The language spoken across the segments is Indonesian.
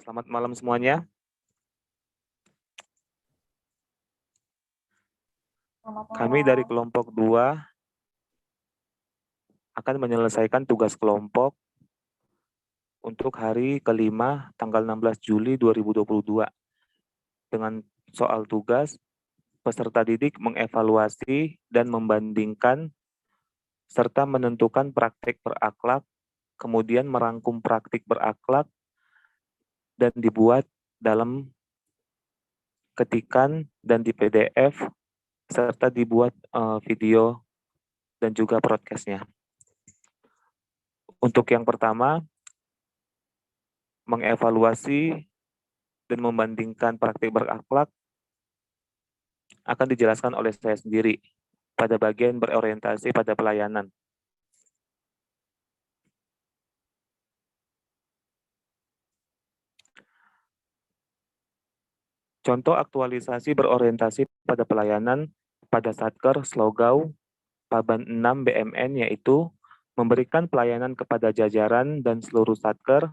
Selamat malam semuanya. Kami dari kelompok 2 akan menyelesaikan tugas kelompok untuk hari kelima tanggal 16 Juli 2022 dengan soal tugas peserta didik mengevaluasi dan membandingkan serta menentukan praktik berakhlak, kemudian merangkum praktik berakhlak dan dibuat dalam ketikan dan di PDF serta dibuat video dan juga broadcast-nya. Untuk yang pertama, mengevaluasi dan membandingkan praktik berakhlak akan dijelaskan oleh saya sendiri pada bagian berorientasi pada pelayanan. Contoh aktualisasi berorientasi pada pelayanan pada Satker Slogau Paban 6 BMN yaitu memberikan pelayanan kepada jajaran dan seluruh Satker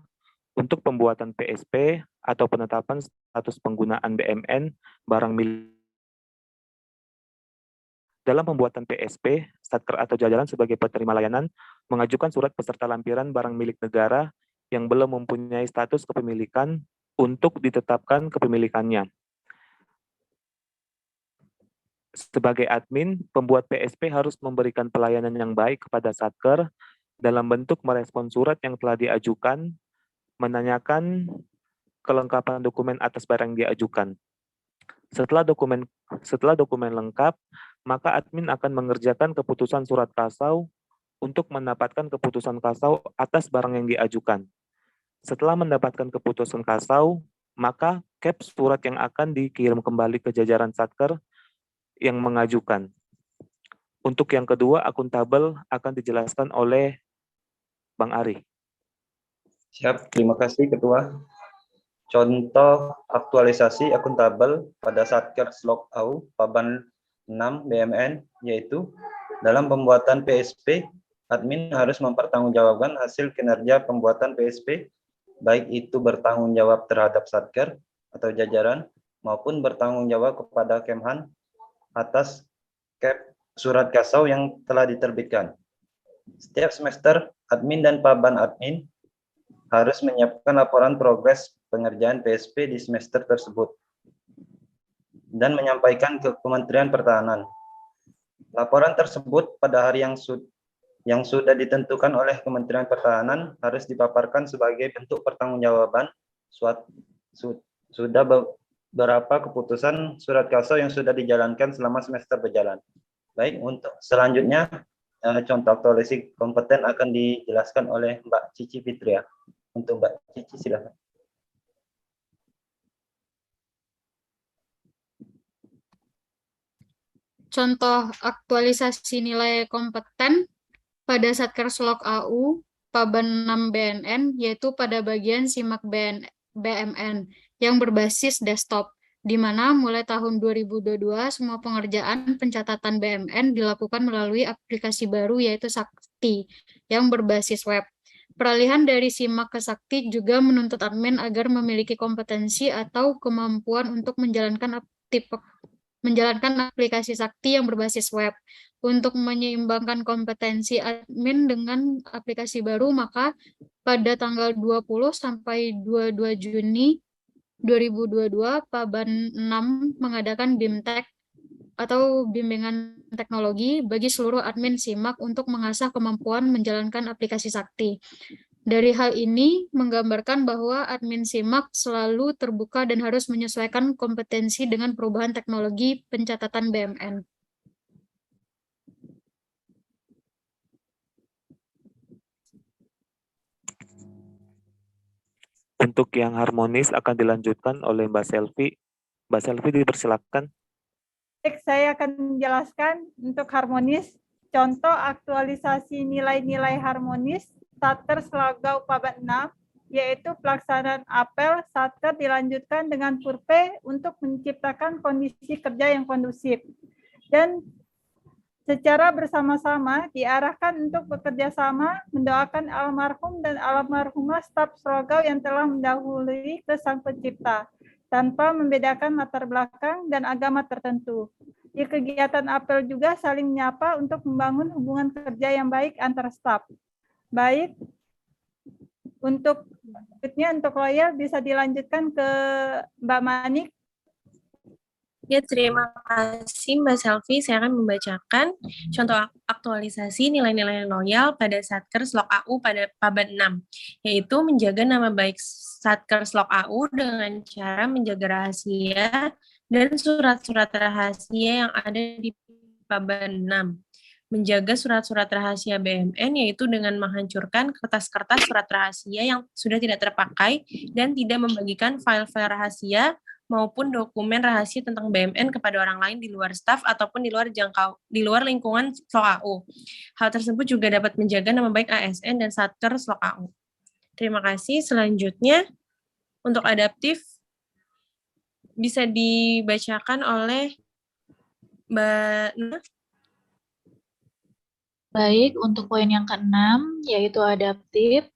untuk pembuatan PSP atau penetapan status penggunaan BMN barang milik. Dalam pembuatan PSP, Satker atau jajaran sebagai penerima layanan mengajukan surat peserta lampiran barang milik negara yang belum mempunyai status kepemilikan untuk ditetapkan kepemilikannya. Sebagai admin, pembuat PSP harus memberikan pelayanan yang baik kepada Satker dalam bentuk merespon surat yang telah diajukan, menanyakan kelengkapan dokumen atas barang yang diajukan. Setelah dokumen lengkap, maka admin akan mengerjakan keputusan surat kasau untuk mendapatkan keputusan kasau atas barang yang diajukan. Setelah mendapatkan keputusan kasau, maka cap surat yang akan dikirim kembali ke jajaran Satker yang mengajukan. Untuk yang kedua, akuntabel akan dijelaskan oleh Bang Ari. Siap, terima kasih Ketua. Contoh aktualisasi akuntabel pada Satker Slogau Paban 6 BMN yaitu dalam pembuatan PSP, admin harus mempertanggungjawabkan hasil kinerja pembuatan PSP, baik itu bertanggung jawab terhadap Satker atau jajaran maupun bertanggung jawab kepada Kemhan atas cap surat kasau yang telah diterbitkan. Setiap semester, admin dan Paban admin harus menyiapkan laporan progres pengerjaan PSP di semester tersebut dan menyampaikan ke Kementerian Pertahanan. Laporan tersebut pada hari yang sudah ditentukan oleh Kementerian Pertahanan harus dipaparkan sebagai bentuk pertanggungjawaban sudah beberapa keputusan surat kasau yang sudah dijalankan selama semester berjalan. Baik, untuk selanjutnya contoh aktualisasi kompeten akan dijelaskan oleh Mbak Cici Fitria. Untuk Mbak Cici silakan. Contoh aktualisasi nilai kompeten pada Satker Slog AU Paban 6 BNN yaitu pada bagian simak BMN yang berbasis desktop, di mana mulai tahun 2022 semua pengerjaan pencatatan BMN dilakukan melalui aplikasi baru yaitu Sakti yang berbasis web. Peralihan dari simak ke Sakti juga menuntut admin agar memiliki kompetensi atau kemampuan untuk menjalankan aplikasi Sakti yang berbasis web. Untuk menyeimbangkan kompetensi admin dengan aplikasi baru, maka pada tanggal 20 sampai 22 Juni 2022, Paban 6 mengadakan BIMTEK atau bimbingan teknologi bagi seluruh admin SIMAK untuk mengasah kemampuan menjalankan aplikasi Sakti. Dari hal ini menggambarkan bahwa admin SIMAK selalu terbuka dan harus menyesuaikan kompetensi dengan perubahan teknologi pencatatan BMN. Untuk yang harmonis akan dilanjutkan oleh Mbak Selvi. Mbak Selvi dipersilakan. Baik, saya akan menjelaskan untuk harmonis. Contoh aktualisasi nilai-nilai harmonis Satker Slogau Paban 6, yaitu pelaksanaan apel Satker dilanjutkan dengan Purpe untuk menciptakan kondisi kerja yang kondusif. Dan secara bersama-sama diarahkan untuk bekerja sama mendoakan almarhum dan almarhumah staf Slogau yang telah mendahului ke Sang Pencipta, tanpa membedakan latar belakang dan agama tertentu. Di kegiatan apel juga saling menyapa untuk membangun hubungan kerja yang baik antar staf. Baik, untuk berikutnya untuk loyal bisa dilanjutkan ke Mbak Manik. Ya, terima kasih Mbak Selvi. Saya akan membacakan contoh aktualisasi nilai-nilai loyal pada Satker Slok AU pada Paban 6, yaitu menjaga nama baik Satker Slok AU dengan cara menjaga rahasia dan surat-surat rahasia yang ada di Paban 6. Menjaga surat-surat rahasia BMN, yaitu dengan menghancurkan kertas-kertas surat rahasia yang sudah tidak terpakai dan tidak membagikan file-file rahasia maupun dokumen rahasia tentang BMN kepada orang lain di luar staf ataupun di luar lingkungan Slok AU. Hal tersebut juga dapat menjaga nama baik ASN dan Satker Slok AU. Terima kasih. Selanjutnya, untuk adaptif bisa dibacakan oleh Mbak Nuna. Baik, untuk poin yang ke-6, yaitu adaptif.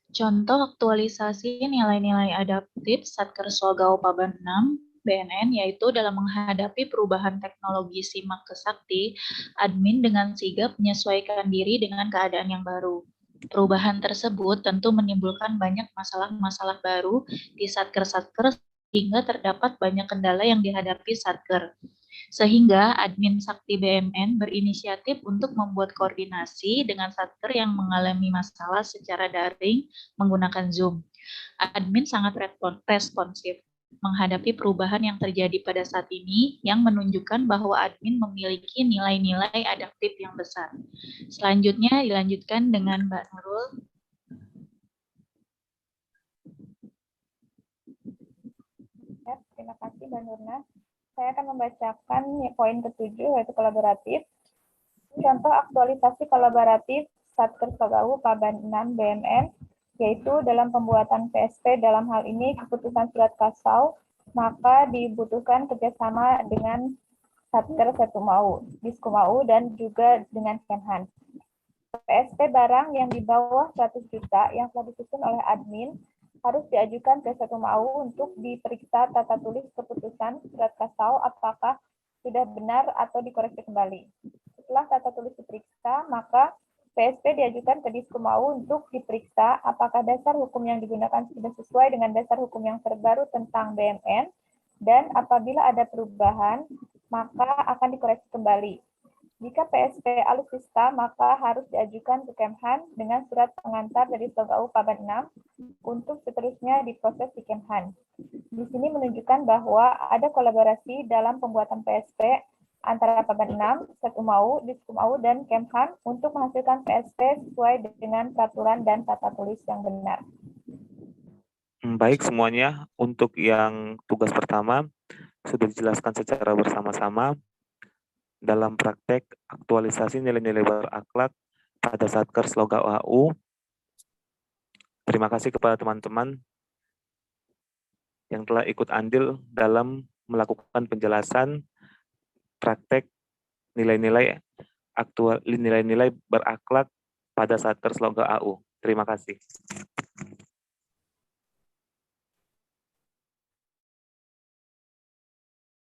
Contoh aktualisasi nilai-nilai adaptif Satker Slogau Paban 6 BNN, yaitu dalam menghadapi perubahan teknologi simak ke sakti, admin dengan sigap menyesuaikan diri dengan keadaan yang baru. Perubahan tersebut tentu menimbulkan banyak masalah-masalah baru di Satker-Satker, sehingga terdapat banyak kendala yang dihadapi Satker. Sehingga admin Sakti BMN berinisiatif untuk membuat koordinasi dengan Satker yang mengalami masalah secara daring menggunakan Zoom. Admin sangat responsif menghadapi perubahan yang terjadi pada saat ini yang menunjukkan bahwa admin memiliki nilai-nilai adaptif yang besar. Selanjutnya dilanjutkan dengan Mbak Nurul. Terima kasih Mbak Nurna. Saya akan membacakan poin ke-7, yaitu kolaboratif. Contoh aktualisasi kolaboratif Satker Slogau Paban 6 BMN, yaitu dalam pembuatan PSP dalam hal ini keputusan surat kasau, maka dibutuhkan kerjasama dengan Satker Setumau, Diskumau, dan juga dengan Kemhan. PSP barang yang di bawah 100 juta yang telah disusun oleh admin harus diajukan ke Setumau untuk diperiksa tata tulis keputusan surat kasau apakah sudah benar atau dikoreksi kembali. Setelah tata tulis diperiksa, maka PSP diajukan ke Diskumau untuk diperiksa apakah dasar hukum yang digunakan sudah sesuai dengan dasar hukum yang terbaru tentang BMN, dan apabila ada perubahan, maka akan dikoreksi kembali. Jika PSP alutsista, maka harus diajukan ke Kemhan dengan surat pengantar dari Slogau Paban 6 untuk seterusnya diproses di Kemhan. Di sini menunjukkan bahwa ada kolaborasi dalam pembuatan PSP antara Paban 6, Setumau, Diskumau, dan Kemhan untuk menghasilkan PSP sesuai dengan peraturan dan tata tulis yang benar. Baik semuanya, untuk yang tugas pertama sudah dijelaskan secara bersama-sama dalam praktek aktualisasi nilai-nilai berakhlak pada Satker Slogau AU. Terima kasih kepada teman-teman yang telah ikut andil dalam melakukan penjelasan praktek nilai-nilai berakhlak pada Satker Slogau AU. Terima kasih.